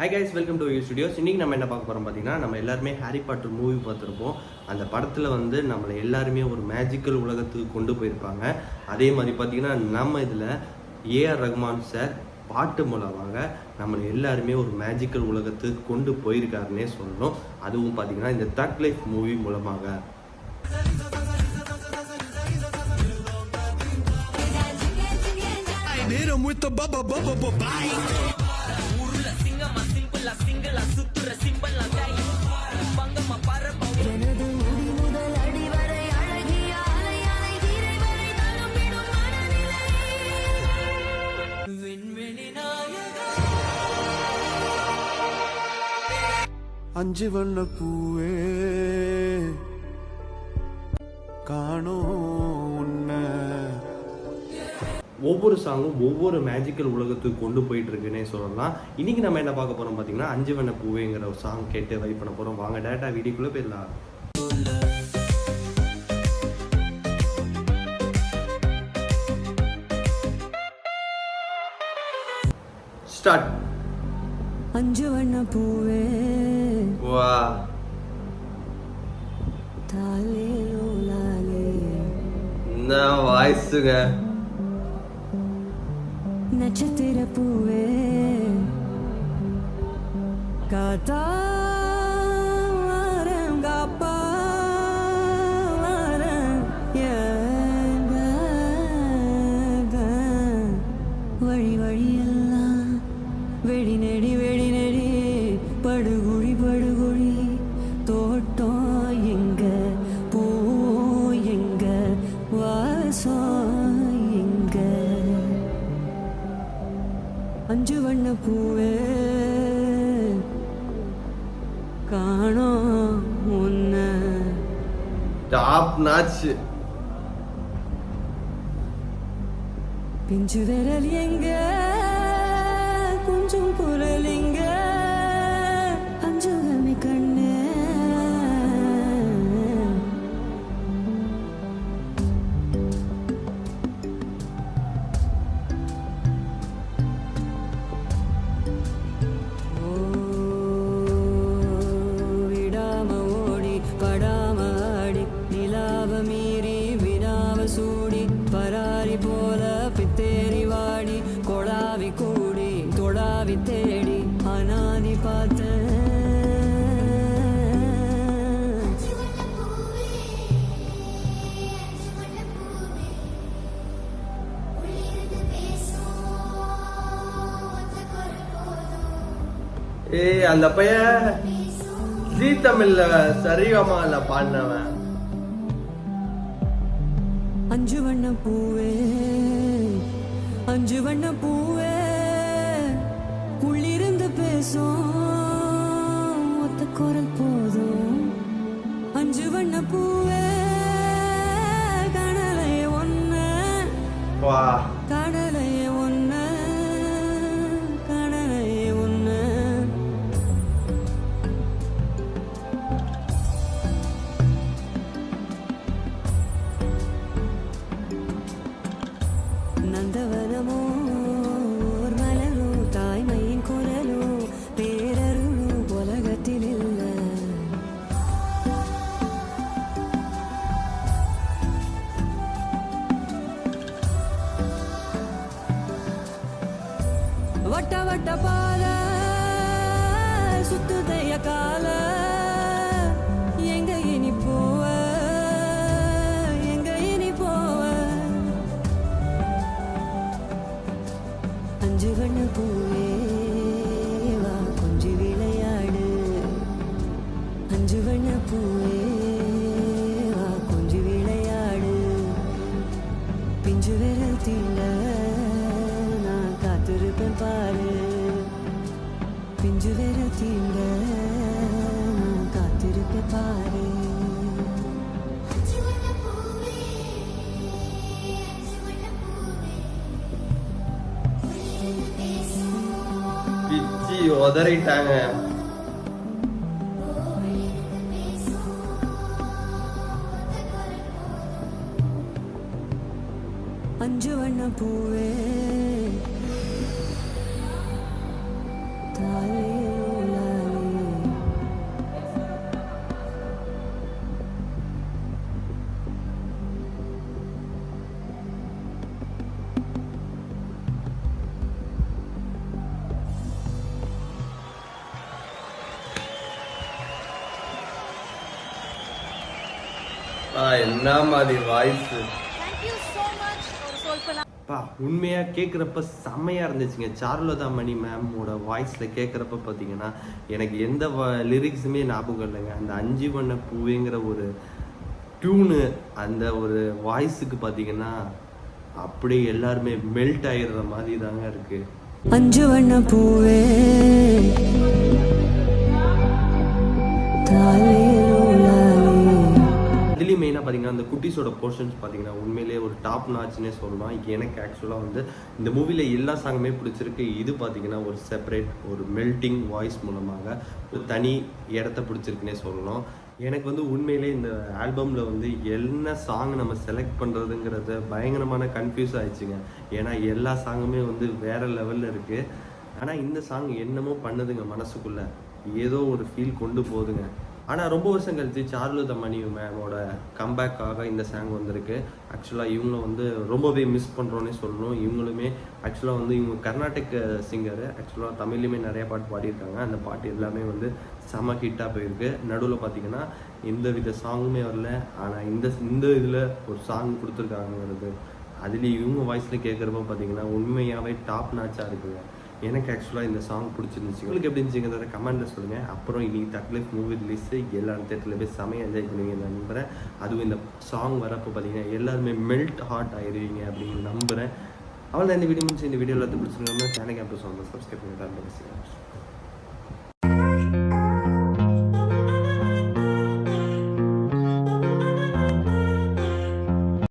Hi guys, welcome to you studios. இன்றைக்கி நம்ம என்ன பார்க்க போகிறோம் பார்த்தீங்கன்னா, நம்ம எல்லாருமே ஹாரி பாட்டர் மூவி பார்த்துருப்போம். அந்த படத்தில் வந்து நம்மளை எல்லாருமே ஒரு மேஜிக்கல் உலகத்துக்கு கொண்டு போயிருப்பாங்க. அதே மாதிரி பார்த்திங்கன்னா நம்ம இதில் ஏஆர் ரஹ்மான் சார் பாட்டு மூலமாக நம்மளை எல்லாருமே ஒரு மேஜிக்கல் உலகத்துக்கு கொண்டு போயிருக்காருன்னே சொல்லணும். அதுவும் பார்த்திங்கன்னா இந்த தக் லைஃப் மூவி மூலமாக. அஞ்சு வண்ண பூவே காணோம். ஒவ்வொரு சாங்கும் ஒவ்வொரு மேஜிக்கல் உலகத்துக்கு கொண்டு போயிட்டு இருக்குன்னே சொல்லலாம். இன்னைக்கு நம்ம என்ன பார்க்க போறோம் பார்த்தீங்கன்னா, அஞ்சு வண்ண பூவேங்கிற ஒரு சாங் கேட்டு வைப் பண்ண போறோம். வாங்க டேரக்டா வீடியோக்குள்ள போயிடலாம். ஸ்டார்ட். அஞ்சு வண்ண பூவே வா தாலே லோலாலே இந்த வாய்ஸுங்க. நட்சத்திர பூவே காத்தாரம் காப்பாரம் வழி வழியெல்லாம் வெடி நெடி வெடி நெடி படுகுழி படுகுழி தோட்டம் எங்க பூ எங்க வாசம் எங்க அஞ்சு வண்ண பூவே காணோம் உன்ன. Top notch. பிஞ்சு விரல் எங்க கொஞ்சம் குரல் எங்க அஞ்சுகமே கண்ணு விடாம ஓடி படாம ஆடி நிலாவ மீறி வினாவ சூடி பராரி போல பித்தேரி வாடி கொடாவி கூடி தொடாவி தேடி அனானி பார்த்த ஏய், அந்த பையன் ஜீ தமிழ்ல சரிகமால பாடினவன். அஞ்சு வண்ண பூவே அஞ்சு வண்ண பூவே உள்ளிருந்து பேசும் ஒத்த குரல் போதும். அஞ்சு வண்ண பூவே கடலை ஒன்ன வா கடலை ஒன்ன கடலை ஒன்ன நந்தவனமோ ஓர் மலரோ தாய்மையின் குரலோ பேரருளோ உலகத்தில் இல்ல. வட்ட வட்ட பாத சுத்துதைய கால எங்க இனி போவ எங்க இனி போவ. அஞ்சு வண்ண பூவே வா கொஞ்சி விளையாடு. அஞ்சு வண்ண பூவே வா கொஞ்சி விளையாடு. பிஞ்சு விரல் தீண்ட நான் காத்திருப்பேன் பாரு. பிஞ்சு விரல் தீண்ட நான் காத்திருப்பேன் பாரு. பிச்சி உதறிட்டாங்க. அஞ்சு வண்ண பூவே தாலே என்ன மாதிரி voice Thank you so much ஒரு soulful பா உண்மையா கேட்குறப்ப செம்மையா இருந்துச்சுங்க. சாருலதா மணி மேமோட வாய்ஸ்ல கேட்குறப்ப பார்த்தீங்கன்னா எனக்கு எந்த லிரிக்ஸுமே ஞாபகம் இல்லைங்க. அந்த 5 வண்ண பூவேங்கிற ஒரு டியூனு, அந்த ஒரு வாய்ஸுக்கு பார்த்தீங்கன்னா அப்படியே எல்லாருமே மெல்ட் ஆகிடுற மாதிரி தாங்க இருக்கு. 5 வண்ண பூவே இதுலேயும் மெயினாக பார்த்தீங்கன்னா அந்த குட்டீஸோட போர்ஷன்ஸ் பார்த்தீங்கன்னா உண்மையிலேயே ஒரு டாப் நாச்சுன்னே சொல்லலாம். எனக்கு ஆக்சுவலாக வந்து இந்த மூவியில் எல்லா சாங்குமே பிடிச்சிருக்கு. இது பார்த்தீங்கன்னா ஒரு செப்பரேட் ஒரு மெல்ட்டிங் வாய்ஸ் மூலமாக ஒரு தனி இடத்த பிடிச்சிருக்குன்னே சொல்லலாம். எனக்கு வந்து உண்மையிலே இந்த ஆல்பமில் வந்து என்ன சாங் நம்ம செலக்ட் பண்ணுறதுங்கிறத பயங்கரமான கன்ஃபியூஸ் ஆயிடுச்சுங்க. ஏன்னா எல்லா சாங்குமே வந்து வேறு லெவலில் இருக்குது. ஆனால் இந்த சாங் என்னமோ பண்ணுதுங்க, மனசுக்குள்ளே ஏதோ ஒரு ஃபீல் கொண்டு போகுதுங்க. ஆனால் ரொம்ப வருஷம் கழிச்சு சாருலதா மணி மேமோட கம்பேக்காக இந்த சாங் வந்திருக்கு. ஆக்சுவலாக இவங்க வந்து ரொம்பவே மிஸ் பண்ணுறோன்னே சொல்லணும். இவங்களுமே ஆக்சுவலாக வந்து இவங்க கர்நாடக சிங்கரு. ஆக்சுவலாக தமிழ்லையுமே நிறைய பாட்டு பாடியிருக்காங்க. அந்த பாட்டு எல்லாமே வந்து செம ஹிட்டாக போயிருக்கு. நடுவில் பார்த்தீங்கன்னா எந்த வித சாங்குமே வரல. ஆனால் இந்த இதில் ஒரு சாங் கொடுத்துருக்காங்கிறது அதுலேயும் இவங்க வாய்ஸில் கேட்குறப்ப பார்த்தீங்கன்னா உண்மையாகவே டாப் நாச்சாக இருக்குங்க. எனக்கு ஆக்சுவலாக இந்த சாங் பிடிச்சிருந்துச்சு. உங்களுக்கு எப்படி இருந்துச்சுங்கிறத கமெண்ட்டில் சொல்லுங்கள். அப்புறம் இன்னைக்கு தக் லைஃப் மூவி ரிலீஸு எல்லா தேட்டரில் போய் செமையாக என்ஜாய் பண்ணுவீங்க நம்புகிறேன். அதுவும் இந்த சாங் வரப்போ பார்த்தீங்கன்னா எல்லாருமே மெல்ட் ஹார்ட் ஆயிடுவீங்க அப்படின்னு நம்புகிறேன். அவள் தான் இந்த வீடியோ முடிச்சு. இந்த வீடியோ எல்லாத்தையும் பிடிச்சிருந்தோம்னா சேனல் கேம்பஸ் வந்து சப்ஸ்கிரைப் பண்ணி தான் பேசுகிறேன்.